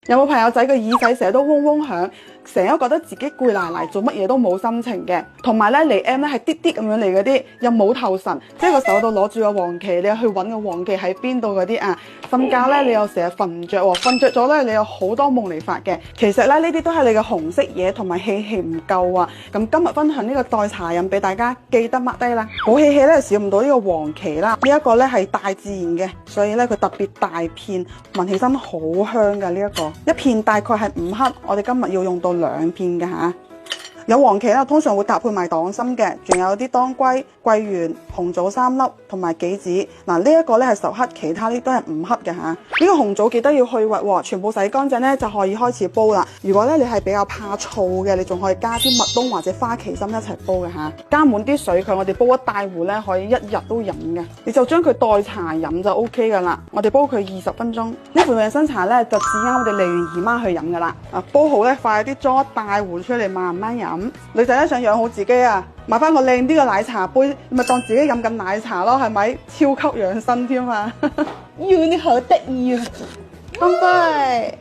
有冇朋友仔個耳仔成日都嗡嗡響，成日覺得自己攰賴賴，做乜嘢都冇心情嘅？同埋咧嚟 M 咧係啲啲咁樣嚟嗰啲，又冇頭神，即係個手度攞住個黃旗，你又去揾個黃旗喺邊度嗰啲啊？瞓覺咧你又成日瞓唔着喎，瞓着咗咧你有好多夢嚟發嘅。其實咧呢啲都係你嘅紅色嘢同埋氣氣唔夠啊！咁今日分享呢個代茶飲俾大家，記得 mark 低啦。補氣氣咧少唔到呢個黃芪啦，呢一個咧係大自然嘅，所以咧佢特別大片，聞起身好香㗎呢一個。一片大概係5克，我哋今日要用到2片嘅嚇。有黃芪啦，通常會搭配埋黨參嘅，仲有啲當歸、桂圓、紅棗3粒同埋杞子。嗱，呢一個咧係10克，其他啲都係5克嘅嚇。呢個紅棗記得要去核喎，全部洗乾淨咧就可以開始煲啦。如果咧你係比較怕燥嘅，你仲可以加啲麥冬或者花旗參一齊煲嘅嚇。加滿啲水佢，我哋煲一大壺咧可以1日都飲嘅。你就將佢代茶飲就 OK 噶啦。我哋煲佢20分鐘。呢款養生茶咧就只啱我哋嚟完姨媽去飲噶啦。煲好咧快啲裝一大壺出嚟慢慢飲。女仔咧想養好自己啊，買翻個靚啲嘅奶茶杯，咪當自己飲緊奶茶咯，係咪？超級養生添啊！你好得意啊！拜拜。